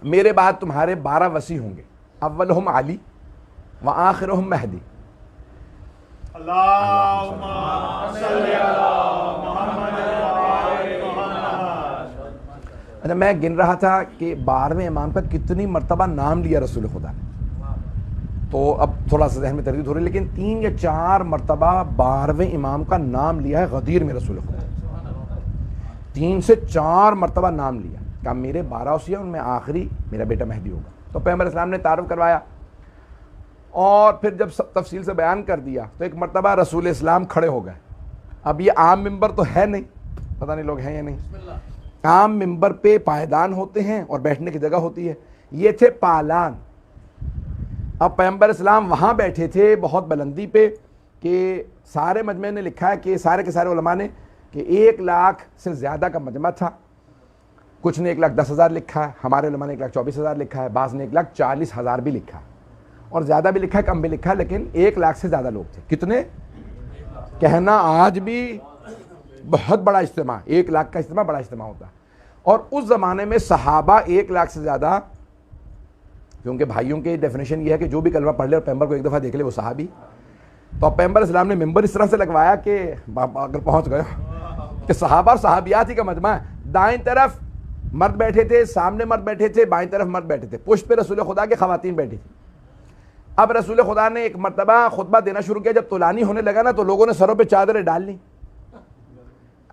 میرے بعد تمہارے 12 وصی ہوں گے، اولہم علی وآخرہم مہدی. اللہم صلی علی محمد اچھا میں گن رہا تھا کہ 12ویں امام کا کتنی مرتبہ نام لیا رسول خدا نے، تو اب تھوڑا سا ذہن میں تردید ہو رہی ہے، لیکن 3 یا 4 مرتبہ 12ویں امام کا نام لیا ہے غدیر میں رسول خدا. 3 سے 4 مرتبہ نام لیا کہ میرے 12 وصی ہیں، ان میں آخری میرا بیٹا مہدی ہوگا. تو پیغمبر اسلام نے تعارف کروایا اور پھر جب سب تفصیل سے بیان کر دیا تو ایک مرتبہ رسول اسلام کھڑے ہو گئے. اب یہ عام ممبر تو ہے نہیں، پتہ نہیں لوگ ہیں یا نہیں. عام ممبر پہ پائیدان ہوتے ہیں اور بیٹھنے کی جگہ ہوتی ہے، یہ تھے پالان. اب پیغمبر اسلام وہاں بیٹھے تھے بہت بلندی پہ کہ سارے مجمع نے لکھا ہے کہ سارے کے سارے علماء نے کہ 1 لاکھ سے زیادہ کا مجمع تھا. کچھ نے 1,10,000 لکھا ہے، ہمارے علماء نے 1,24,000 لکھا ہے، بعض نے 1,40,000 بھی لکھا ہے، اور زیادہ بھی لکھا ہے کم بھی لکھا ہے، لیکن 1 لاکھ سے زیادہ لوگ تھے. کتنے کہنا آج بھی بہت بڑا اجتماع، 1 لاکھ کا اجتماع بڑا اجتماع ہوتا ہے. اور اس زمانے میں صحابہ 1 لاکھ سے زیادہ، کیونکہ بھائیوں کی ڈیفینیشن یہ ہے کہ جو بھی کلمہ پڑھ لے اور پیغمبر کو ایک دفعہ دیکھ لے وہ صحابی. تو اب پیغمبر اسلام نے ممبر اس طرح سے لگوایا کہ اگر پہنچ گئے کہ صحابہ اور صحابیات ہی کا مجمع ہے. دائیں طرف مرد بیٹھے تھے، سامنے مرد بیٹھے تھے، بائیں طرف مرد بیٹھے تھے، پشت پہ رسول خدا کی خواتین بیٹھی تھی. اب رسول خدا نے ایک مرتبہ خطبہ دینا شروع کیا. جب طولانی ہونے لگا نا تو لوگوں نے سروں پہ چادریں ڈال لی.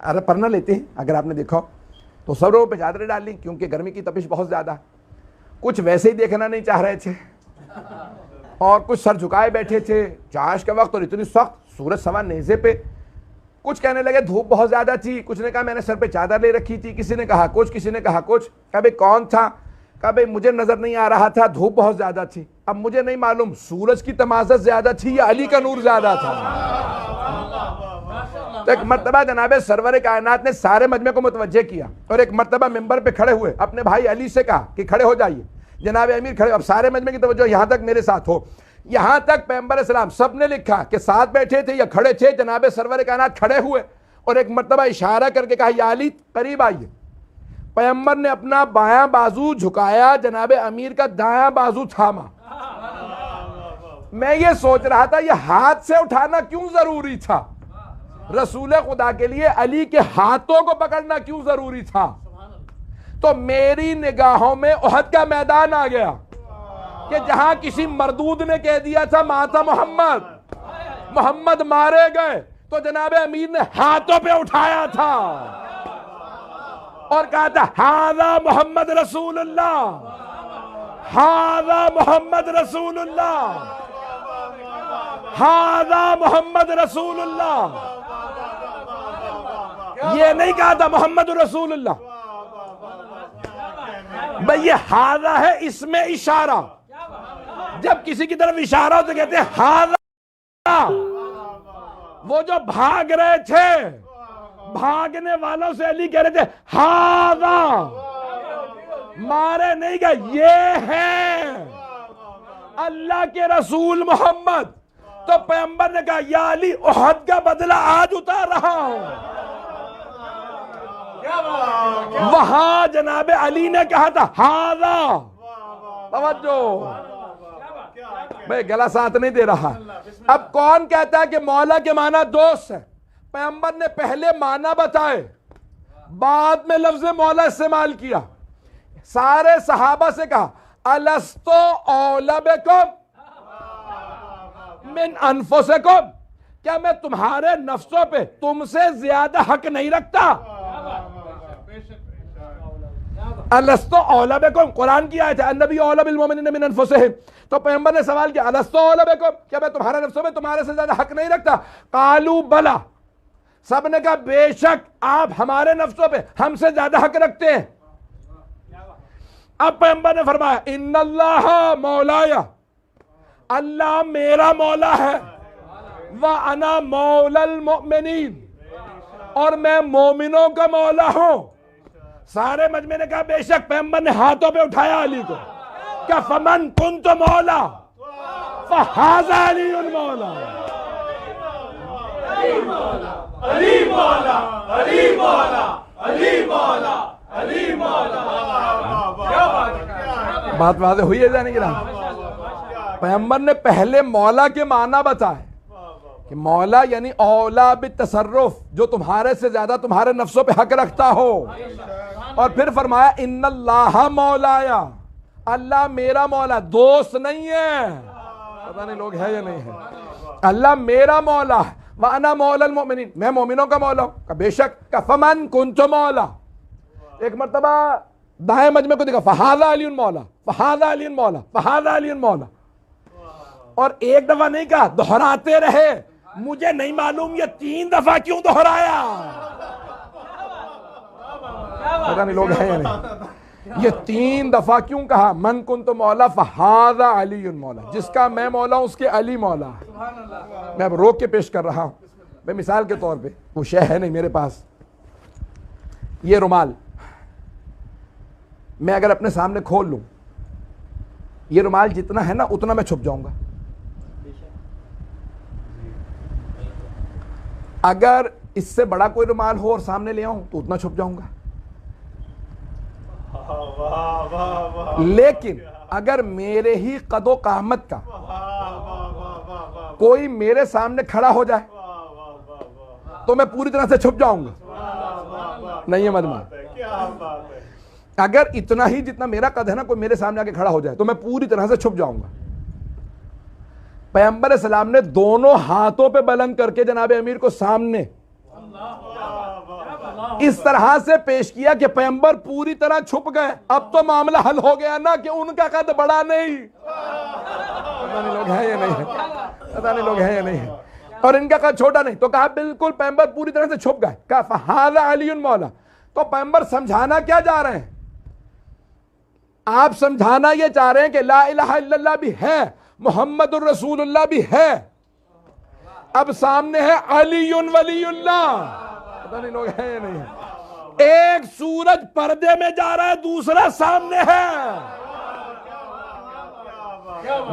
ارے پرنا لیتے ہیں اگر آپ نے دیکھا تو سروں پہ چادریں ڈال لی، کیونکہ گرمی کی تپش بہت زیادہ. کچھ ویسے ہی دیکھنا نہیں چاہ رہے تھے اور کچھ سر جھکائے بیٹھے تھے چاش کا وقت اور اتنی سخت سورج سوا نیزے پہ. کچھ کہنے لگے دھوپ بہت زیادہ تھی، کچھ نے کہا میں نے سر پہ چادر لے رکھی تھی، کسی نے کہا کچھ، کسی نے کہا کچھ. کہا بھائی کون تھا؟ کہا بھائی مجھے نظر نہیں آ رہا تھا، دھوپ بہت زیادہ تھی. اب مجھے نہیں معلوم سورج کی تمازت زیادہ تھی یا علی کا نور زیادہ تھا. تو ایک مرتبہ جناب سرور کائنات نے سارے مجمع کو متوجہ کیا اور ایک مرتبہ ممبر پہ کھڑے ہوئے اپنے بھائی علی سے کہا کہ کھڑے ہو جائیے. جناب امیر کھڑے. اب سارے مجمع کی توجہ یہاں تک میرے ساتھ ہو. یہاں تک پیغمبر اسلام سب نے لکھا کہ ساتھ بیٹھے تھے یا کھڑے تھے. جناب سرور کائنات کھڑے ہوئے اور ایک مرتبہ اشارہ کر کے کہا یا علی قریب آئیے. پیغمبر نے اپنا بایاں بازو جھکایا، جناب امیر کا دایاں بازو تھاما. میں یہ سوچ رہا تھا یہ ہاتھ سے اٹھانا کیوں ضروری تھا؟ رسول خدا کے لیے علی کے ہاتھوں کو پکڑنا کیوں ضروری تھا؟ تو میری نگاہوں میں احد کا میدان آ گیا کہ جہاں کسی مردود نے کہہ دیا تھا ماتا محمد، محمد مارے گئے، تو جناب امیر نے ہاتھوں پہ اٹھایا تھا اور کہا تھا ہذا محمد رسول اللہ، ہذا محمد رسول اللہ، ہذا محمد رسول اللہ. یہ نہیں کہا تھا محمد رسول اللہ. بھئی یہ ہذا ہے اس میں اشارہ. جب کسی کی طرف اشارہ ہو تو کہتے ہیں ہذا. وہ جو بھاگ رہے تھے، بھاگنے والوں سے علی کہہ رہے تھے ہذا. مارے نہیں گئے، یہ ہے اللہ کے رسول محمد. تو پیغمبر نے کہا یا علی احد کا بدلہ آج اتار رہا ہوں. وہاں جناب علی نے کہا تھا ہذا. توجہ، میں گلا ساتھ نہیں دے رہا. اب کون کہتا ہے کہ مولا کے معنی دوست ہے؟ پیغمبر نے پہلے معنی بتائے، بعد میں لفظ مولا استعمال کیا. سارے صحابہ سے کہا الستو اولی بکم من انفسکم. کیا میں تمہارے نفسوں پہ تم سے زیادہ حق نہیں رکھتا؟ الستو اولا بکم، قرآن کی آیت ہے النبی اولا بالمؤمنین من انفسہم، تو پیغمبر نے سوال کیا الستو اولا بکم، کیا میں تمہارے نفسوں میں تمہارے سے زیادہ حق نہیں رکھتا؟ قالوا بلا، سب نے کہا بے شک آپ ہمارے نفسوں پہ ہم سے زیادہ حق رکھتے ہیں۔ اب پیغمبر نے فرمایا ان اللہ مولایا، اللہ میرا مولا ہے، وَأَنَا مَوْلَى الْمُؤْمِنِينَ، اور میں مومنوں کا مولا ہوں۔ سارے مجمع نے کہا بے شک، پیغمبر نے ہاتھوں پہ اٹھایا علی کو کہ فَمَنْ كُنْتُ مَوْلَا فَهَذَا عَلِيٌّ الْمَوْلَا۔ علی مولا، علی مولا، علی مولا، علی مولا، علی مولا۔ بات واضح ہوئی ہے جانے کی رہا؟ پیغمبر نے پہلے مولا کے معنی بتائے کہ مولا یعنی اولا بالتصرف، جو تمہارے سے زیادہ تمہارے نفسوں پہ حق رکھتا ہو، اور پھر فرمایا ان اللہ مولایا، اللہ میرا مولا، دوست نہیں ہے، پتہ نہیں لوگ ہے یا نہیں ہے، اللہ میرا مولا ہے، وَأَنَا مَوْلَى الْمُؤْمِنِينَ، میں مومنوں کا مولا ہوں، کہ بے شک کہ فَمَنْ كُنْتُ مَوْلَا، ایک مرتبہ دائیں مجمع کو دیکھا فَهَذَا عَلِيٌّ مَوْلَا، فَهَذَا عَلِيٌّ مَوْلَا، فَهَذَا عَلِيٌّ مَوْلَا، اور ایک دفعہ نہیں کہا، دہراتے رہے۔ مجھے نہیں معلوم یہ 3 دفعہ کیوں دہرایا، پتہ نہیں لوگ ہیں یا نہیں، یہ 3 دفعہ کیوں کہا؟ من کنت مولا فہذا علی مولا، جس کا میں مولا ہوں اس کے علی مولا ہے۔ میں اب روک کے پیش کر رہا ہوں میں مثال کے طور پہ، وہ شے ہے نہیں میرے پاس، یہ رومال میں اگر اپنے سامنے کھول لوں، یہ رومال جتنا ہے نا اتنا میں چھپ جاؤں گا، اگر اس سے بڑا کوئی رومال ہو اور سامنے لے آؤں تو اتنا چھپ جاؤں گا، لیکن اگر میرے ہی قد و قامت کا کوئی میرے سامنے کھڑا ہو جائے تو میں پوری طرح سے چھپ جاؤں گا، نہیں ہے مجمع؟ اگر اتنا ہی جتنا میرا قد ہے نا کوئی میرے سامنے آ کے کھڑا ہو جائے تو میں پوری طرح سے چھپ جاؤں گا۔ پیغمبر السلام نے دونوں ہاتھوں پہ بلند کر کے جناب امیر کو سامنے اس طرح سے پیش کیا کہ پیغمبر پوری طرح چھپ گئے۔ اب تو معاملہ حل ہو گیا نا کہ ان کا قد بڑا نہیں، پتہ نہیں لوگ ہیں یا نہیں ہے، پتہ نہیں لوگ ہیں یا نہیں ہے، اور ان کا قد چھوٹا نہیں، تو کہا بالکل پیغمبر پوری طرح سے چھپ گئے، کہا فہذا علی مولا۔ تو پیغمبر سمجھانا کیا جا رہے ہیں؟ آپ سمجھانا یہ چاہ رہے ہیں کہ لا الہ الا اللہ بھی ہے، محمد الرسول اللہ بھی ہے، اب سامنے ہے علی ولی اللہ، پتہ نہیں لوگ ہیں یا نہیں ہے، ایک سورج پردے میں جا رہا ہے دوسرا سامنے ہے،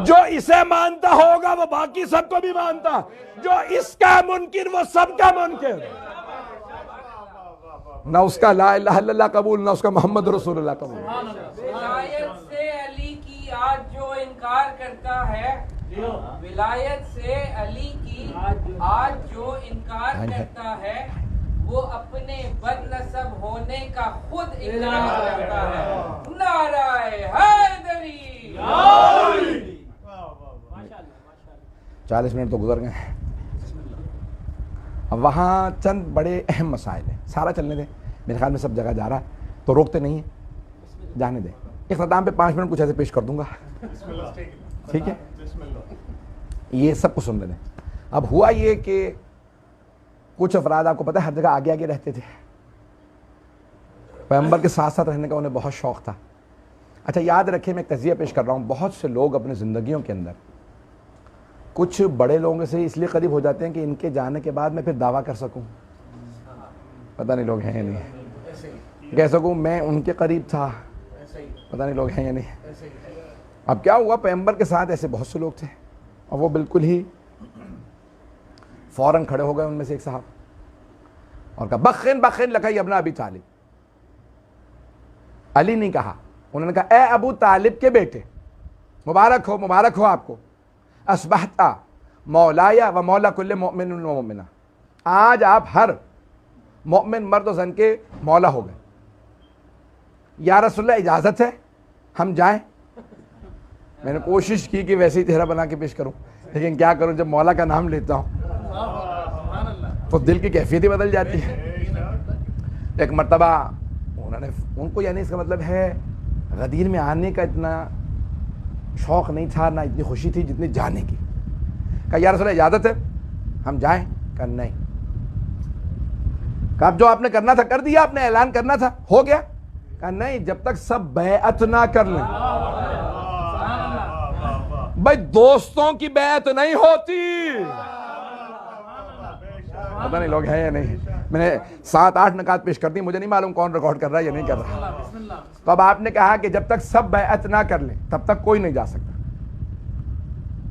جو اسے مانتا ہوگا وہ باقی سب کو بھی مانتا، جو اس کا منکر وہ سب کا منکر، نہ اس کا لا الہ الا اللہ قبول نہ اس کا محمد رسول اللہ قبول۔ ولایت سے علی کی آج جو انکار کرتا ہے، ولایت سے علی کی آج جو انکار کرتا ہے وہ اپنے بد نسب ہونے کا خود انکار کرتا ہے۔ نعرہ حیدری۔ 40 منٹ تو گزر گئے، اب وہاں چند بڑے اہم مسائل ہیں، سارا چلنے دیں، میرے خیال میں سب جگہ جا رہا ہے تو روکتے نہیں ہیں، جانے دیں۔ اختتام پہ 5 منٹ کچھ ایسے پیش کر دوں گا، ٹھیک ہے؟ یہ سب کو سن لیں۔ اب ہوا یہ کہ کچھ افراد آپ کو پتہ ہے ہر جگہ آگے آگے رہتے تھے، پیغمبر کے ساتھ ساتھ رہنے کا انہیں بہت شوق تھا۔ اچھا یاد رکھیں میں ایک تجزیہ پیش کر رہا ہوں، بہت سے لوگ اپنی زندگیوں کے اندر کچھ بڑے لوگوں سے اس لیے قریب ہو جاتے ہیں کہ ان کے جانے کے بعد میں پھر دعویٰ کر سکوں، پتہ نہیں لوگ ہیں یا نہیں، کہہ سکوں میں ان کے قریب تھا، پتہ نہیں لوگ ہیں یا نہیں۔ اب کیا ہوا، پیغمبر کے ساتھ ایسے بہت سے لوگ تھے اور وہ بالکل ہی فوراً کھڑے ہو گئے، ان میں سے ایک صاحب، اور کہا بخن بخن لکھا ابن ابی طالب، علی نہیں کہا، انہوں نے کہا اے ابو طالب کے بیٹے، مبارک ہو آپ کو، اصبحت مولایا و مولا کل مؤمن و مؤمنہ، آج آپ ہر مؤمن مرد و زن کے مولا ہو گئے۔ یا رسول اللہ اجازت ہے ہم جائیں؟ میں نے کوشش کی کہ ویسے ہی چہرہ بنا کے پیش کروں، لیکن کیا کروں جب مولا کا نام لیتا ہوں تو دل کی کیفیت ہی بدل جاتی ہے. ایک مرتبہ ان کو یعنی اس کا مطلب ہے غدیر میں آنے کا اتنا شوق نہیں تھا، نہ اتنی خوشی تھی جتنی جانے کی. کہا یا رسول اللہ اجازت ہے ہم جائیں؟ کہا نہیں. کہا جو آپ نے کرنا تھا کر دیا، آپ نے اعلان کرنا تھا ہو گیا؟ کہا نہیں، جب تک سب بیعت نہ کر لیں. بھائی دوستوں کی بیعت نہیں ہوتی. پتہ نہیں لوگ ہیں یا نہیں. میں نے 7-8 نکات پیش کر دی، مجھے نہیں معلوم کون ریکارڈ کر رہا ہے یا نہیں کر رہا. تو اب آپ نے کہا کہ جب تک سب بیعت نہ کر لیں تب تک کوئی نہیں جا سکتا.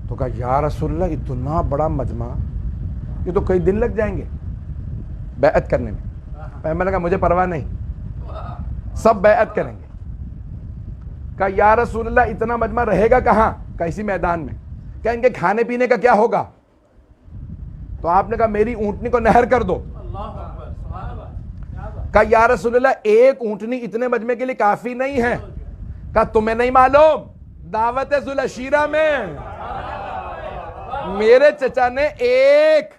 تو کہا یا رسول اللہ اتنا بڑا مجمع، یہ تو کئی دن لگ جائیں گے بیعت کرنے میں. میں نے کہا مجھے پرواہ نہیں، سب بیعت کریں گے. کہا یا رسول اللہ اتنا مجمع رہے گا کہاں؟ کہا اسی میدان میں. کہا ان کے کھانے پینے کا کیا ہوگا؟ تو آپ نے کہا میری اونٹنی کو نہر کر دو. کہا یا رسول اللہ ایک اونٹنی اتنے مجمع کے لیے کافی نہیں ہے. کہا تمہیں نہیں معلوم دعوت ذوالعشیرہ میں میرے چچا نے ایک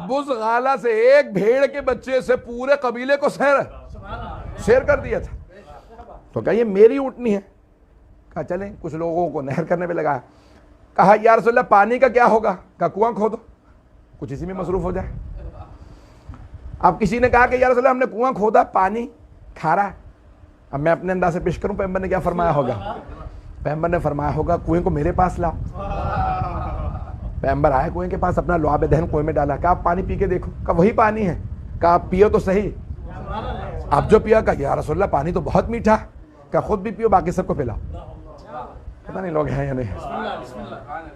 بزغالہ سے، ایک بھیڑ کے بچے سے پورے قبیلے کو سیر کر دیا تھا. تو کہا یہ میری اونٹنی ہے. کہا چلیں کچھ لوگوں کو نہر کرنے پہ لگایا. کہا یا رسول اللہ پانی کا کیا ہوگا؟ کہا کنواں کھودو، کچھ اسی میں مصروف ہو جائے. اب کسی نے کہا کہ یا رسول اللہ ہم نے کنواں کھودا، پانی کھارا ہے. اب میں اپنے انداز سے پیش کروں پیغمبر نے کیا فرمایا ہوگا؟ پیغمبر نے فرمایا ہوگا کنویں کو میرے پاس لاؤ. پیغمبر آئے کنویں کے پاس، اپنا لعاب دہن کنویں میں ڈالا. کہا آپ پانی پی کے دیکھو. کہا وہی پانی ہے. کہا آپ پیو تو صحیح. اب جو پیا، کہا یا رسول اللہ پانی تو بہت میٹھا. کہا خود بھی پیو باقی سب کو پلاؤ. پتہ نہیں لوگ ہیں یا نہیں.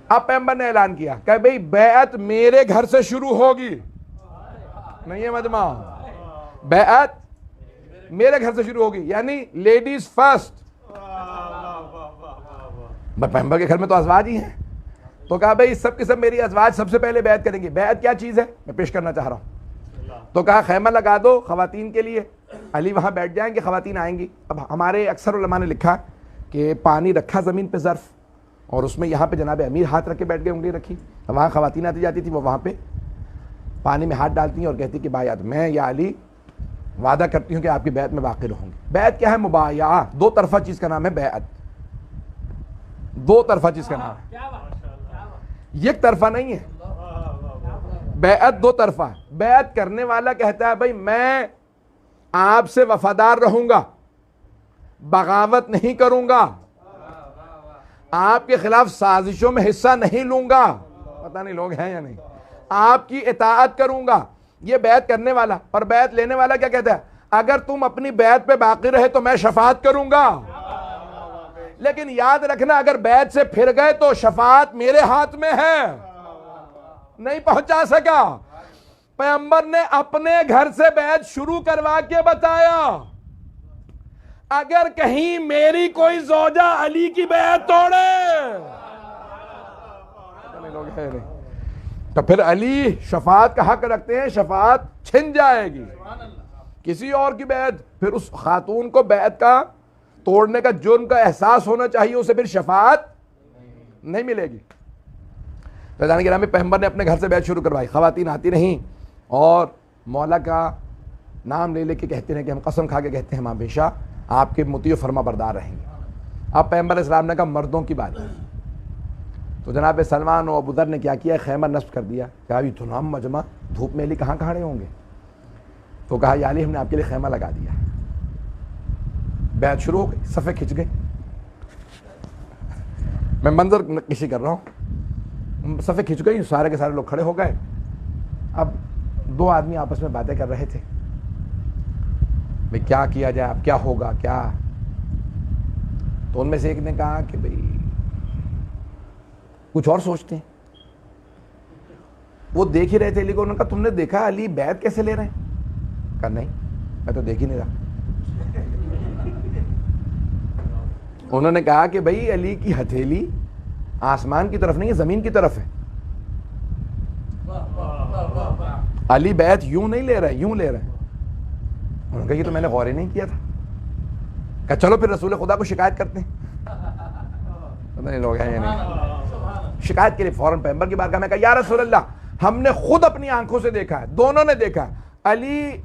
اب پیغمبر نے اعلان کیا کہ بھئی بیعت میرے گھر سے شروع ہوگی. نہیں ہے مجمع، بیعت میرے گھر سے شروع ہوگی، یعنی لیڈیز فرسٹ. پیغمبر کے گھر میں تو ازواج ہی ہیں. تو کہا بھئی سب کے سب میری ازواج سب سے پہلے بیعت کریں گی. بیعت کیا چیز ہے میں پیش کرنا چاہ رہا ہوں. تو کہا خیمہ لگا دو خواتین کے لیے، علی وہاں بیٹھ جائیں گے، خواتین آئیں گی. اب ہمارے اکثر علماء نے لکھا کہ پانی رکھا زمین پہ ظرف، اور اس میں یہاں پہ جناب امیر ہاتھ رکھ کے بیٹھ گئے، انگلی رکھی. وہاں خواتین آتی جاتی تھی، وہ وہاں پہ پانی میں ہاتھ ڈالتی ہیں اور کہتی کہ بایعت، میں یا علی وعدہ کرتی ہوں کہ آپ کی بیعت میں واقع رہوں گی. بیعت کیا ہے؟ مبایعہ، دو طرفہ چیز کا نام ہے بیعت. دو طرفہ چیز کا نام ہے، یک طرفہ نہیں ہے. بیعت دو طرفہ ہے. بیعت کرنے والا کہتا ہے بھائی میں آپ سے وفادار رہوں گا، بغاوت نہیں کروں گا، آپ کے خلاف سازشوں میں حصہ نہیں لوں گا. پتہ نہیں لوگ ہیں یا نہیں. آپ کی اطاعت کروں گا. یہ بیعت کرنے والا. پر بیعت لینے والا کیا کہتا ہے؟ اگر تم اپنی بیعت پہ باقی رہے تو میں شفاعت کروں گا، لیکن یاد رکھنا اگر بیعت سے پھر گئے تو شفاعت میرے ہاتھ میں ہے. نہیں پہنچا سکا. پیغمبر نے اپنے گھر سے بیعت شروع کروا کے بتایا اگر کہیں میری کوئی زوجہ علی کی بیعت توڑے تو پھر علی شفاعت کا حق رکھتے ہیں، شفاعت چھن جائے گی. کسی اور کی بیعت، پھر اس خاتون کو بیعت کا توڑنے کا جرم کا احساس ہونا چاہیے، اسے پھر شفاعت نہیں ملے گی. فیضان گرامی پیغمبر نے اپنے گھر سے بیعت شروع کروائی. خواتین آتی رہیں اور مولا کا نام لے لے کے کہتے ہیں کہ ہم قسم کھا کے کہتے ہیں ہم ہمیشہ آپ کے مطیع و فرما بردار رہیں گے. اب پیغمبر علیہ السلام نے کہا مردوں کی بات ہے. تو جناب سلمان و ابو ذر نے کیا کیا؟ خیمہ نصب کر دیا. کہا ابھی دھنام مجمع دھوپ میں علی کہاں کھڑے ہوں گے؟ تو کہا یا علی ہم نے آپ کے لیے خیمہ لگا دیا. بیعت شروع ہو گئی، صفیں کھنچ گئی. میں منظر کشی کر رہا ہوں. صفیں کھنچ گئی، سارے کے سارے لوگ کھڑے ہو گئے. اب دو آدمی آپس میں باتیں کر رہے تھے بھئی کیا کیا جائے، اب کیا ہوگا کیا. تو ان میں سے ایک نے کہا کہ بھئی کچھ اور سوچتے ہیں. وہ دیکھ ہی رہے تھے علی کو. انہوں نے کہا تم نے دیکھا علی بیعت کیسے لے رہے ہیں؟ کہا نہیں میں تو دیکھ ہی نہیں رہا. انہوں نے کہا کہ بھئی علی کی ہتھیلی آسمان کی طرف نہیں ہے، زمین کی طرف ہے. علی بیعت یوں نہیں لے رہے، یوں لے رہے ہیں. انہوں نے کہا یہ تو میں نے غور ہی نہیں کیا تھا. کہا چلو پھر رسول خدا کو شکایت کرتے ہیں. پتہ نہیں لوگ ہیں یا نہیں. شکایت کے لیے فوراً پیغمبر کی بارگاہ میں کہا یا رسول اللہ ہم نے خود اپنی آنکھوں سے دیکھا ہے, دونوں نے دیکھا ہے. علی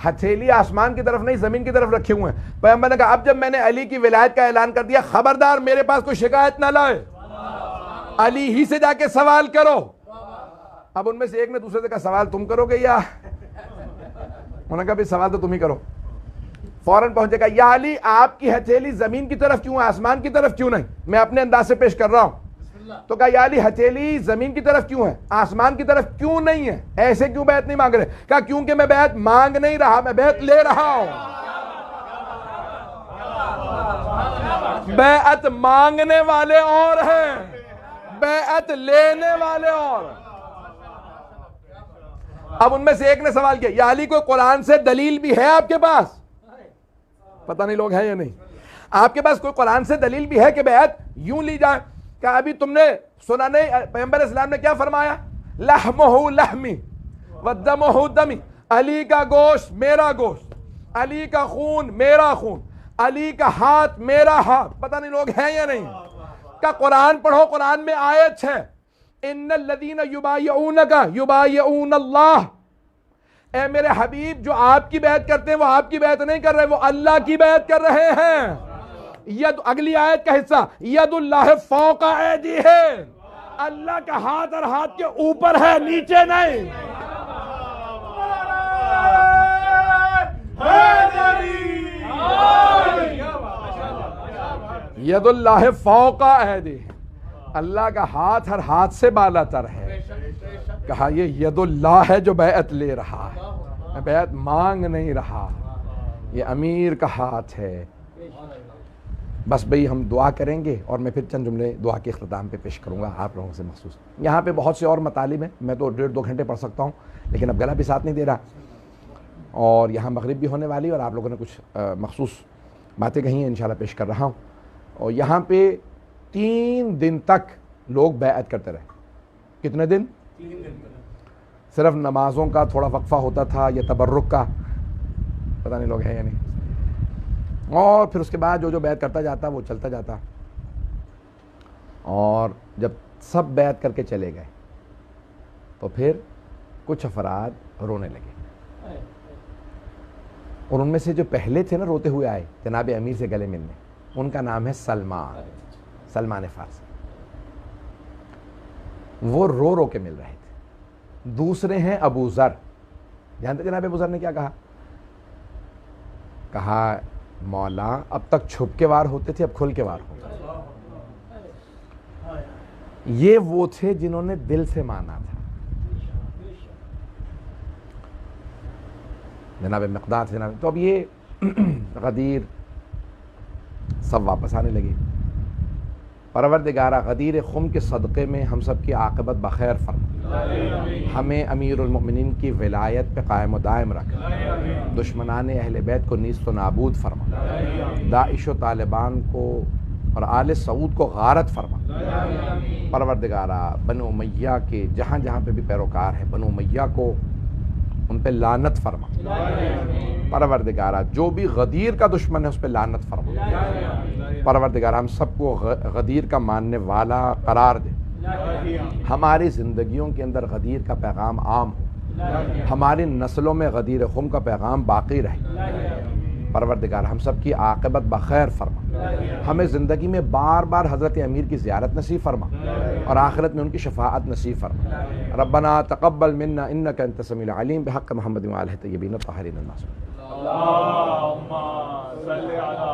ہتھیلی آسمان کی طرف نہیں زمین کی طرف رکھے ہوئے ہیں. پیغمبر نے کہا اب جب میں نے علی کی ولایت کا اعلان کر دیا, خبردار میرے پاس کوئی شکایت نہ لائے, علی ہی سے جا کے سوال کرو. اب ان میں سے ایک نے دوسرے سے کہا سوال تم کرو گے یا, انہوں نے کہا بھی سوال تو تم ہی کرو. فوراً پہنچے گا, یا علی آپ کی ہتھیلی زمین کی طرف کیوں ہے, آسمان کی طرف کیوں نہیں؟ میں اپنے انداز سے پیش کر رہا ہوں. تو کہا یا علی ہتھیلی زمین کی طرف کیوں ہے, آسمان کی طرف کیوں نہیں ہے, ایسے کیوں بیعت نہیں مانگ رہے؟ کہا کیونکہ میں بیعت مانگ نہیں رہا, میں بیعت لے رہا ہوں. بیعت مانگنے والے اور ہیں, بیعت لینے والے اور. اب ان میں سے ایک نے سوال کیا, یا علی کوئی قرآن سے دلیل بھی ہے آپ کے پاس؟ پتہ نہیں لوگ ہیں یا نہیں. آپ کے پاس کوئی قرآن سے دلیل بھی ہے کہ بیعت یوں لی جائے؟ کہ ابھی تم نے سنا نہیں پیغمبر اسلام نے کیا فرمایا, لحمہ لحمی ودمہ دمی, علی کا گوشت میرا گوشت, علی کا خون میرا خون, علی کا ہاتھ میرا ہاتھ. پتہ نہیں لوگ ہیں یا نہیں. کہ قرآن پڑھو, قرآن میں آیت ہے, ان الذین یبایعونک یبایعون اللہ. اے میرے حبیب جو آپ کی بیعت کرتے ہیں وہ آپ کی بیعت نہیں کر رہے, وہ اللہ کی بیعت کر رہے ہیں. ید اگلی آیت کا حصہ, ید اللہ فوق ایدیہم, اللہ کا ہاتھ اور ہاتھ کے اوپر ہے, نیچے نہیں. ید اللہ فوق ایدیہم, اللہ کا ہاتھ ہر ہاتھ سے بالا تر ہے. کہا یہ ید اللہ ہے جو بیعت لے رہا ہے, میں بیعت مانگ نہیں رہا, یہ امیر کا ہاتھ ہے. بس بھئی ہم دعا کریں گے اور میں پھر چند جملے دعا کے اختتام پہ پیش کروں گا آپ لوگوں سے مخصوص. یہاں پہ بہت سے اور مطالب ہیں, میں تو 1.5-2 گھنٹے پڑھ سکتا ہوں, لیکن اب گلا بھی ساتھ نہیں دے رہا, اور یہاں مغرب بھی ہونے والی, اور آپ لوگوں نے کچھ مخصوص باتیں کہیں ہیں, انشاءاللہ پیش کر رہا ہوں. اور یہاں پہ 3 دن تک لوگ بیعت کرتے رہے. کتنے دن؟ 3 دن. صرف نمازوں کا تھوڑا وقفہ ہوتا تھا یا تبرک کا, پتہ نہیں لوگ ہیں یا نہیں. اور پھر اس کے بعد جو بیعت کرتا جاتا وہ چلتا جاتا. اور جب سب بیعت کر کے چلے گئے تو پھر کچھ افراد رونے لگے, اور ان میں سے جو پہلے تھے نا روتے ہوئے آئے جناب امیر سے گلے ملنے, ان کا نام ہے سلمان فارسی. وہ رو رو کے مل رہے تھے. دوسرے ہیں ابو ذر. جانتے جناب ابو ذر نے کیا کہا؟ کہا مولا اب تک چھپ کے وار ہوتے تھے, اب کھل کے وار ہوتے. یہ وہ تھے جنہوں نے دل سے مانا تھا. جناب مقدار سے جناب, تو اب یہ غدیر سب واپس آنے لگے. پروردگارہ غدیر خم کے صدقے میں ہم سب کی عاقبت بخیر فرما, ہمیں امیر المؤمنین کی ولایت پہ قائم و دائم رکھ, دشمنان اہل بیت کو نیست و نابود فرما, داعش و طالبان کو اور آل سعود کو غارت فرما. پروردگارہ بنو امیہ کے جہاں جہاں پہ بھی پیروکار ہیں, بنو امیہ کو ان پہ لعنت فرما. پروردگارہ جو بھی غدیر کا دشمن ہے اس پہ لعنت فرما. پروردگارہ ہم سب کو غدیر کا ماننے والا قرار دے. ہماری زندگیوں کے اندر غدیر کا پیغام عام ہو, ہماری نسلوں میں غدیر خم کا پیغام باقی رہے. پروردگار ہم سب کی عاقبت بخیر فرما. ہمیں زندگی میں بار بار حضرت امیر کی زیارت نصیب فرما, اور آخرت میں ان کی شفاعت نصیب فرما. ربنا تقبل منا انک انت السمیع العلیم, بحق محمد وآلہ الطیبین الطاہرین المعصومین. اللہم صلی علی